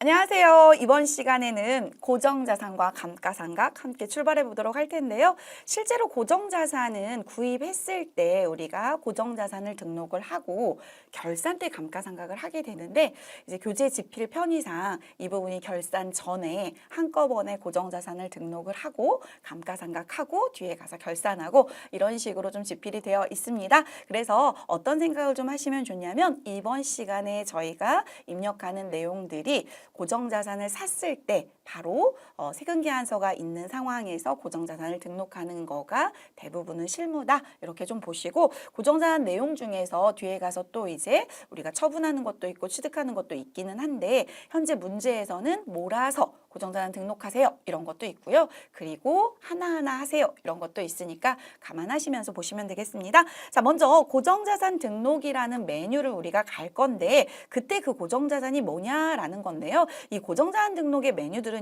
안녕하세요. 이번 시간에는 고정자산과 감가상각 함께 출발해 보도록 할 텐데요. 실제로 고정자산은 구입했을 때 우리가 고정자산을 등록을 하고 결산 때 감가상각을 하게 되는데 이제 교재 지필 편의상 이 부분이 결산 전에 한꺼번에 고정자산을 등록을 하고 감가상각하고 뒤에 가서 결산하고 이런 식으로 좀 지필이 되어 있습니다. 그래서 어떤 생각을 좀 하시면 좋냐면 이번 시간에 저희가 입력하는 내용들이 고정자산을 샀을 때 바로 세금계산서가 있는 상황에서 고정자산을 등록하는 거가 대부분은 실무다. 이렇게 좀 보시고 고정자산 내용 중에서 뒤에 가서 또 이제 우리가 처분하는 것도 있고 취득하는 것도 있기는 한데 현재 문제에서는 몰아서 고정자산 등록하세요. 이런 것도 있고요. 그리고 하나하나 하세요. 이런 것도 있으니까 감안하시면서 보시면 되겠습니다. 자, 먼저 고정자산 등록이라는 메뉴를 우리가 갈 건데 그때 그 고정자산이 뭐냐라는 건데요. 이 고정자산 등록의 메뉴들은요.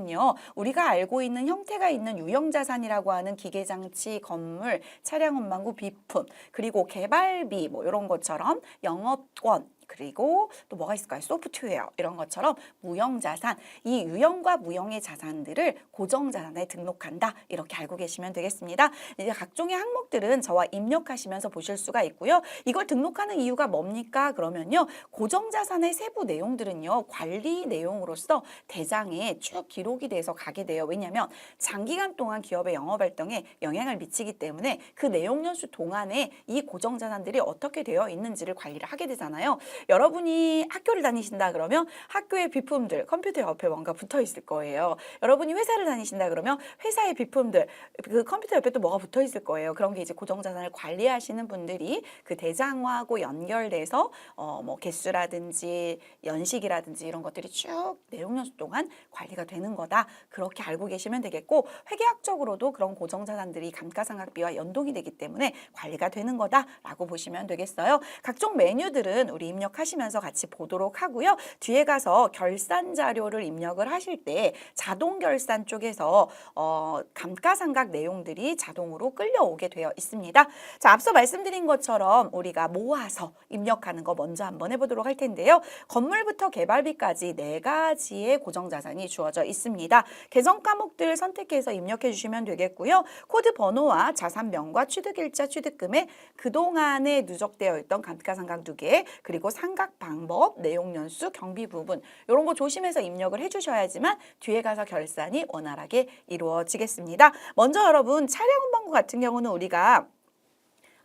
우리가 알고 있는 형태가 있는 유형자산이라고 하는 기계장치, 건물, 차량 운반구, 비품, 그리고 개발비 뭐 이런 것처럼 영업권 그리고 또 뭐가 있을까요? 소프트웨어 이런 것처럼 무형자산, 이 유형과 무형의 자산들을 고정자산에 등록한다. 이렇게 알고 계시면 되겠습니다. 이제 각종의 항목들은 저와 입력하시면서 보실 수가 있고요. 이걸 등록하는 이유가 뭡니까? 그러면요. 고정자산의 세부 내용들은요. 관리 내용으로서 대장에 쭉 기록이 돼서 가게 돼요. 왜냐하면 장기간 동안 기업의 영업활동에 영향을 미치기 때문에 그 내용 연수 동안에 이 고정자산들이 어떻게 되어 있는지를 관리를 하게 되잖아요. 여러분이 학교를 다니신다 그러면 학교의 비품들 컴퓨터 옆에 뭔가 붙어 있을 거예요. 여러분이 회사를 다니신다 그러면 회사의 비품들 그 컴퓨터 옆에 또 뭐가 붙어 있을 거예요. 그런 게 이제 고정자산을 관리하시는 분들이 그 대장하고 연결돼서 뭐 개수라든지 연식이라든지 이런 것들이 쭉 내용 연수 동안 관리가 되는 거다. 그렇게 알고 계시면 되겠고 회계학적으로도 그런 고정자산들이 감가상각비와 연동이 되기 때문에 관리가 되는 거다라고 보시면 되겠어요. 각종 메뉴들은 우리 입력하시면서 같이 보도록 하고요. 뒤에 가서 결산 자료를 입력을 하실 때 자동 결산 쪽에서 감가상각 내용들이 자동으로 끌려오게 되어 있습니다. 자, 앞서 말씀드린 것처럼 우리가 모아서 입력하는 거 먼저 한번 해보도록 할 텐데요. 건물부터 개발비까지 4가지의 고정자산이 주어져 있습니다. 계정 과목들 선택해서 입력해 주시면 되겠고요. 코드 번호와 자산명과 취득일자, 취득금액, 그동안에 누적되어 있던 감가상각 누계, 그리고 상각 방법, 내용 연수, 경비 부분 이런 거 조심해서 입력을 해주셔야지만 뒤에 가서 결산이 원활하게 이루어지겠습니다. 먼저 여러분 차량 운반구 같은 경우는 우리가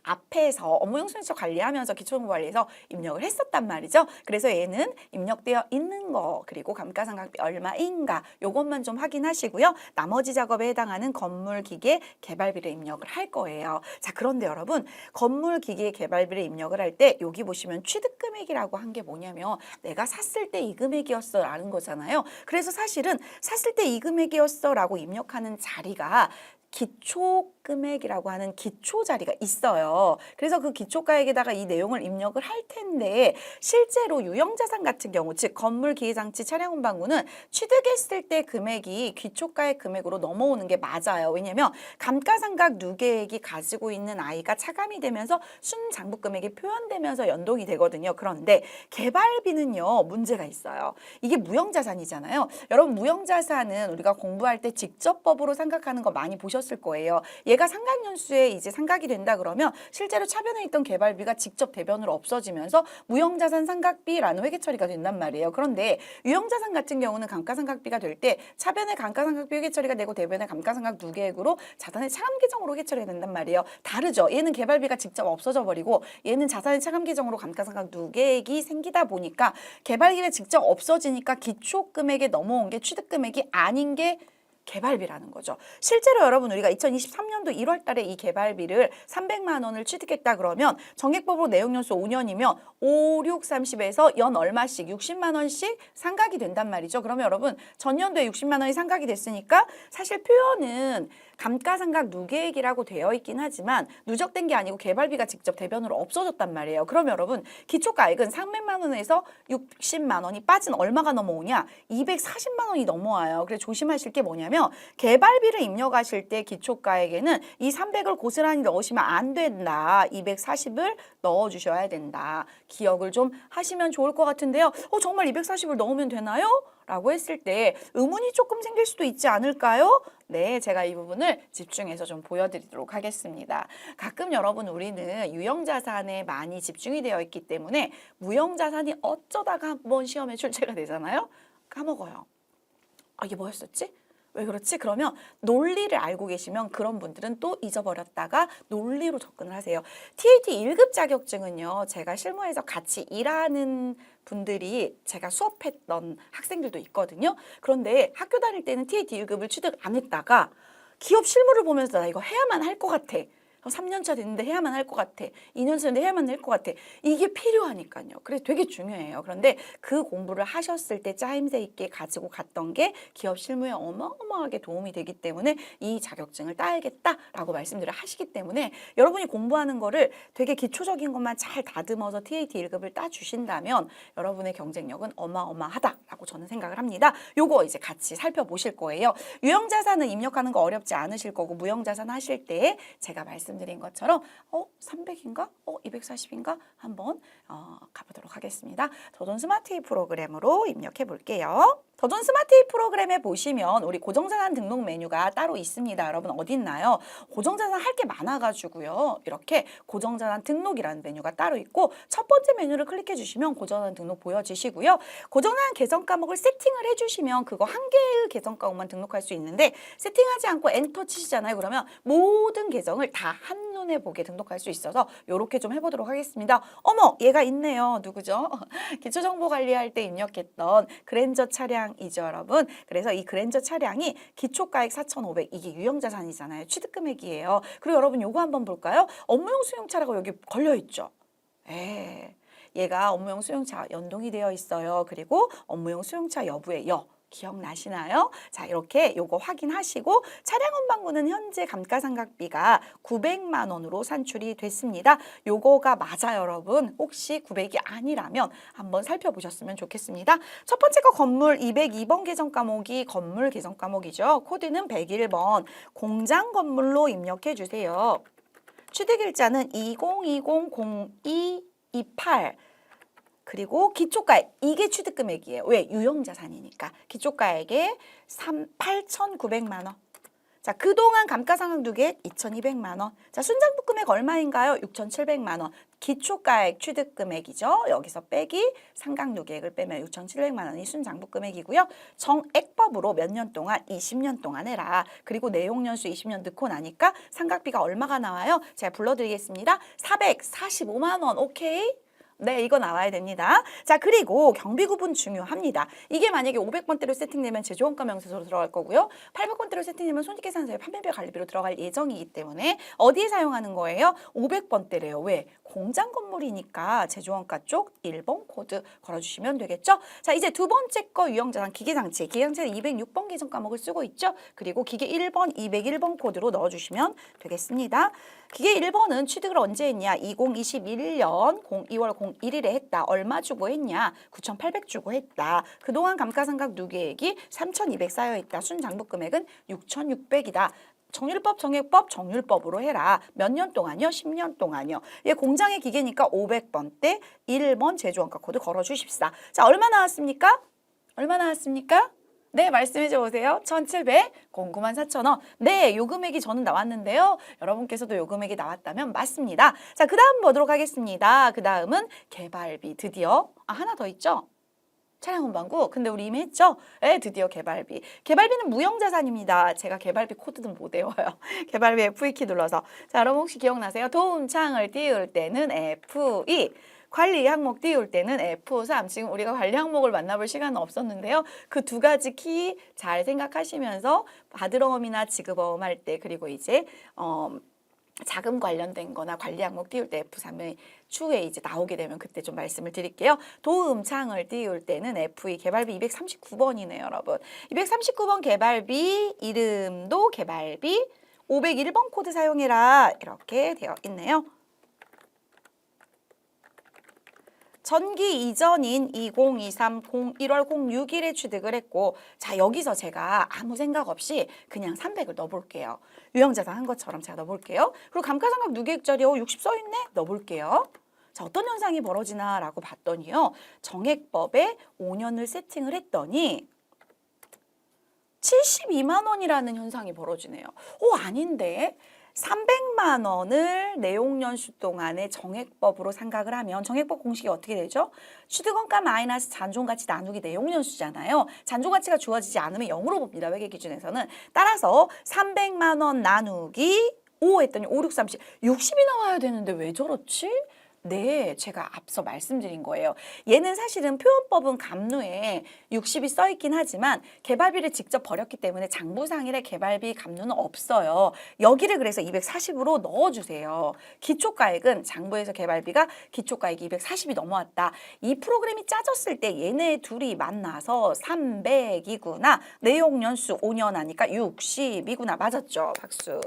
앞에서 업무용순위처 관리하면서 기초정보관리에서 입력을 했었단 말이죠. 그래서 얘는 입력되어 있는 거 그리고 감가상각비 얼마인가 요것만 좀 확인하시고요. 나머지 작업에 해당하는 건물기계 개발비를 입력을 할 거예요. 자, 그런데 여러분 건물기계 개발비를 입력을 할 때 여기 보시면 취득금액이라고 한 게 뭐냐면 내가 샀을 때 이 금액이었어 라는 거잖아요. 그래서 사실은 샀을 때 이 금액이었어 라고 입력하는 자리가 기초금액이라고 하는 기초 자리가 있어요. 그래서 그 기초가액에다가 이 내용을 입력을 할 텐데 실제로 유형자산 같은 경우 즉 건물, 기계장치, 차량 운반구는 취득했을 때 금액이 기초가액 금액으로 넘어오는 게 맞아요. 왜냐하면 감가상각 누계액이 가지고 있는 I가 차감이 되면서 순장부금액이 표현되면서 연동이 되거든요. 그런데 개발비는요. 문제가 있어요. 이게 무형자산이잖아요. 여러분 무형자산은 우리가 공부할 때 직접법으로 생각하는 거 많이 보셨을 거예요. 얘가 상각연수에 이제 상각이 된다 그러면 실제로 차변에 있던 개발비가 직접 대변으로 없어지면서 무형자산 상각비라는 회계 처리가 된단 말이에요. 그런데 유형자산 같은 경우는 감가상각비가 될 때 차변에 감가상각비 회계 처리가 되고 대변에 감가상각 누계액으로 자산의 차감 계정으로 회계 처리가 된단 말이에요. 다르죠. 얘는 개발비가 직접 없어져 버리고 얘는 자산의 차감 계정으로 감가상각 누계액이 생기다 보니까 개발비가 직접 없어지니까 기초금액에 넘어온 게 취득금액이 아닌 게 개발비라는 거죠. 실제로 여러분 우리가 2023년도 1월 달에 이 개발비를 300만 원을 취득했다 그러면 정액법으로 내용연수 5년이면 5, 6, 30에서 연 얼마씩 60만 원씩 상각이 된단 말이죠. 그러면 여러분 전년도에 60만 원이 상각이 됐으니까 사실 표현은 감가상각 누계액이라고 되어 있긴 하지만 누적된 게 아니고 개발비가 직접 대변으로 없어졌단 말이에요. 그럼 여러분 기초가액은 300만 원에서 60만 원이 빠진 얼마가 넘어오냐? 240만 원이 넘어와요. 그래서 조심하실 게 뭐냐면 개발비를 입력하실 때 기초가액에는 이 300을 고스란히 넣으시면 안 된다. 240을 넣어주셔야 된다. 기억을 좀 하시면 좋을 것 같은데요. 정말 240을 넣으면 되나요? 라고 했을 때 의문이 조금 생길 수도 있지 않을까요? 네, 제가 이 부분을 집중해서 좀 보여드리도록 하겠습니다. 가끔 여러분 우리는 유형자산에 많이 집중이 되어 있기 때문에 무형자산이 어쩌다가 한번 시험에 출제가 되잖아요. 까먹어요. 이게 뭐였었지? 왜 그렇지? 그러면 논리를 알고 계시면 그런 분들은 또 잊어버렸다가 논리로 접근을 하세요. TAT 1급 자격증은요. 제가 실무에서 같이 일하는 분들이 제가 수업했던 학생들도 있거든요. 그런데 학교 다닐 때는 TAT 1급을 취득 안 했다가 기업 실무를 보면서 나 이거 해야만 할 것 같아. 3년차 됐는데 해야만 할 것 같아. 2년차 됐는데 해야만 할 것 같아. 이게 필요하니까요. 그래서 되게 중요해요. 그런데 그 공부를 하셨을 때 짜임새 있게 가지고 갔던 게 기업 실무에 어마어마하게 도움이 되기 때문에 이 자격증을 따야겠다라고 말씀들을 하시기 때문에 여러분이 공부하는 거를 되게 기초적인 것만 잘 다듬어서 TAT 1급을 따주신다면 여러분의 경쟁력은 어마어마하다라고 저는 생각을 합니다. 요거 이제 같이 살펴보실 거예요. 유형자산은 입력하는 거 어렵지 않으실 거고 무형자산 하실 때 제가 말씀드린 것처럼 300인가? 240인가? 한번 가보도록 하겠습니다. 더존 스마트이 프로그램으로 입력해 볼게요. 더존 스마트이 프로그램에 보시면 우리 고정자산 등록 메뉴가 따로 있습니다. 여러분 어디 있나요? 고정자산 할 게 많아가지고요. 이렇게 고정자산 등록이라는 메뉴가 따로 있고 첫 번째 메뉴를 클릭해 주시면 고정자산 등록 보여지시고요. 고정자산 계정 과목을 세팅을 해주시면 그거 한 개의 계정 과목만 등록할 수 있는데 세팅하지 않고 엔터 치시잖아요. 그러면 모든 계정을 다 한눈에 보게 등록할 수 있어서 이렇게 좀 해보도록 하겠습니다. 어머 얘가 있네요. 누구죠? 기초정보 관리할 때 입력했던 그랜저 차량이죠 여러분. 그래서 이 그랜저 차량이 기초가액 4,500 이게 유형자산이잖아요. 취득금액이에요. 그리고 여러분 요거 한번 볼까요? 업무용 수용차라고 여기 걸려있죠. 얘가 업무용 수용차 연동이 되어 있어요. 그리고 업무용 수용차 여부의 기억나시나요? 자, 이렇게 요거 확인하시고 차량 운반구는 현재 감가상각비가 900만 원으로 산출이 됐습니다. 요거가 맞아요, 여러분. 혹시 900이 아니라면 한번 살펴보셨으면 좋겠습니다. 첫 번째 거 건물 202번 계정 과목이 건물 계정 과목이죠. 코드는 101번 공장 건물로 입력해 주세요. 취득일자는 2020-0228 그리고 기초가액, 이게 취득금액이에요. 왜? 유형자산이니까. 기초가액에 8,900만 원. 자, 그동안 감가상각누계액 2,200만 원. 자, 순장부금액 얼마인가요? 6,700만 원. 기초가액 취득금액이죠. 여기서 빼기 상각누계액을 빼면 6,700만 원이 순장부금액이고요. 정액법으로 몇 년 동안? 20년 동안 해라. 그리고 내용연수 20년 넣고 나니까 상각비가 얼마가 나와요? 제가 불러드리겠습니다. 445만 원. 오케이? 네, 이거 나와야 됩니다. 자, 그리고 경비구분 중요합니다. 이게 만약에 500번대로 세팅되면 제조원가 명세서로 들어갈 거고요. 800번대로 세팅되면 손익계산서에 판매별 관리비로 들어갈 예정이기 때문에 어디에 사용하는 거예요? 500번대래요. 왜? 공장 건물이니까 제조원가 쪽 1번 코드 걸어주시면 되겠죠? 자, 이제 두 번째 거 유형자산 기계장치. 기계장치는 206번 계정 과목을 쓰고 있죠? 그리고 기계 1번, 201번 코드로 넣어주시면 되겠습니다. 기계 1번은 취득을 언제 했냐? 2021년 2월 01일에 했다. 얼마 주고 했냐? 9,800 주고 했다. 그동안 감가상각 누계액이 3,200 쌓여있다. 순장부금액은 6,600이다. 정률법, 정액법, 정률법으로 해라. 몇 년 동안요? 10년 동안요. 얘 공장의 기계니까 500번대 1번 제조원가 코드 걸어주십사. 자, 얼마 나왔습니까? 얼마 나왔습니까? 네, 말씀해 주세요. 1,700, 094,000원. 네, 요 금액이 저는 나왔는데요. 여러분께서도 요 금액이 나왔다면 맞습니다. 자, 그 다음 보도록 하겠습니다. 그 다음은 개발비. 드디어, 하나 더 있죠? 차량 운반구. 근데 우리 이미 했죠? 네, 드디어 개발비. 개발비는 무형자산입니다. 제가 개발비 코드는 못 외워요. 개발비 F2키 눌러서. 자, 여러분 혹시 기억나세요? 도움창을 띄울 때는 F2. 관리 항목 띄울 때는 F3. 지금 우리가 관리 항목을 만나볼 시간은 없었는데요. 그 두 가지 키 잘 생각하시면서 바드러움이나 지급어음 할 때 그리고 이제 자금 관련된 거나 관리 항목 띄울 때 F3의 추후에 이제 나오게 되면 그때 좀 말씀을 드릴게요. 도움창을 띄울 때는 F2 개발비 239번이네요, 여러분. 239번 개발비 이름도 개발비 501번 코드 사용해라 이렇게 되어 있네요. 전기 이전인 2023 1월 06일에 취득을 했고 자 여기서 제가 아무 생각 없이 그냥 300을 넣어볼게요. 유형자산 한 것처럼 제가 넣어볼게요. 그리고 감가상각 누계액자리 60 써있네? 넣어볼게요. 자, 어떤 현상이 벌어지나라고 봤더니요. 정액법에 5년을 세팅을 했더니 72만 원이라는 현상이 벌어지네요. 아닌데 300만 원을 내용연수 동안의 정액법으로 생각을 하면 정액법 공식이 어떻게 되죠? 취득원가 마이너스 잔존가치 나누기 내용연수잖아요. 잔존가치가 주어지지 않으면 0으로 봅니다. 회계 기준에서는. 따라서 300만 원 나누기 5 했더니 5, 6, 30, 60이 나와야 되는데 왜 저렇지? 네, 제가 앞서 말씀드린 거예요. 얘는 사실은 표현법은 감누에 60이 써 있긴 하지만 개발비를 직접 버렸기 때문에 장부상일에 개발비 감누는 없어요. 여기를 그래서 240으로 넣어주세요. 기초가액은 장부에서 개발비가 기초가액이 240이 넘어왔다. 이 프로그램이 짜졌을 때 얘네 둘이 만나서 300이구나. 내용연수 5년 하니까 60이구나. 맞았죠? 박수.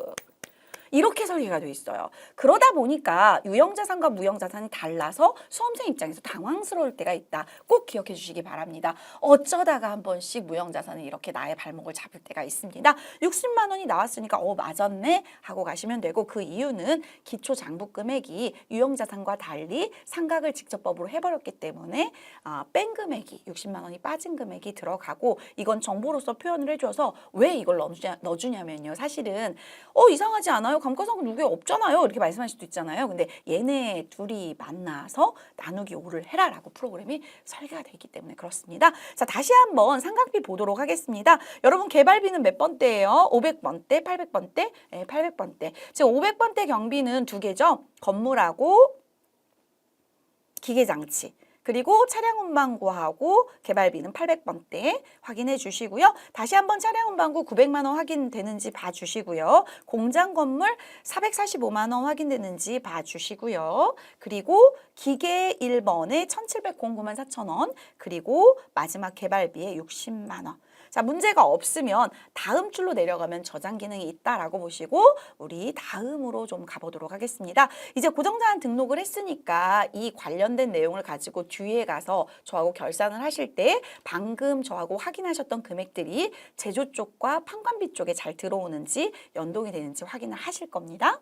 이렇게 설계가 돼 있어요. 그러다 보니까 유형자산과 무형자산이 달라서 수험생 입장에서 당황스러울 때가 있다. 꼭 기억해 주시기 바랍니다. 어쩌다가 한 번씩 무형자산은 이렇게 나의 발목을 잡을 때가 있습니다. 60만 원이 나왔으니까 맞았네 하고 가시면 되고 그 이유는 기초장부 금액이 유형자산과 달리 상각을 직접법으로 해버렸기 때문에 뺀 금액이 60만 원이 빠진 금액이 들어가고 이건 정보로서 표현을 해줘서 왜 이걸 넣어주냐면요. 사실은 이상하지 않아요? 감가상각 누구에 없잖아요. 이렇게 말씀하실 수도 있잖아요. 근데 얘네 둘이 만나서 나누기 5를 해라라고 프로그램이 설계가 되어 있기 때문에 그렇습니다. 자, 다시 한번 상각비 보도록 하겠습니다. 여러분 개발비는 몇 번대예요? 500번대, 800번대? 네, 800번대. 지금 500번대 경비는 두 개죠. 건물하고 기계장치. 그리고 차량 운반구하고 개발비는 800번대 확인해 주시고요. 다시 한번 차량 운반구 900만 원 확인되는지 봐주시고요. 공장 건물 445만 원 확인되는지 봐주시고요. 그리고 기계 1번에 1709만 4천 원 그리고 마지막 개발비에 60만 원. 자, 문제가 없으면 다음 줄로 내려가면 저장 기능이 있다라고 보시고 우리 다음으로 좀 가보도록 하겠습니다. 이제 고정자산 등록을 했으니까 이 관련된 내용을 가지고 뒤에 가서 저하고 결산을 하실 때 방금 저하고 확인하셨던 금액들이 제조 쪽과 판관비 쪽에 잘 들어오는지 연동이 되는지 확인을 하실 겁니다.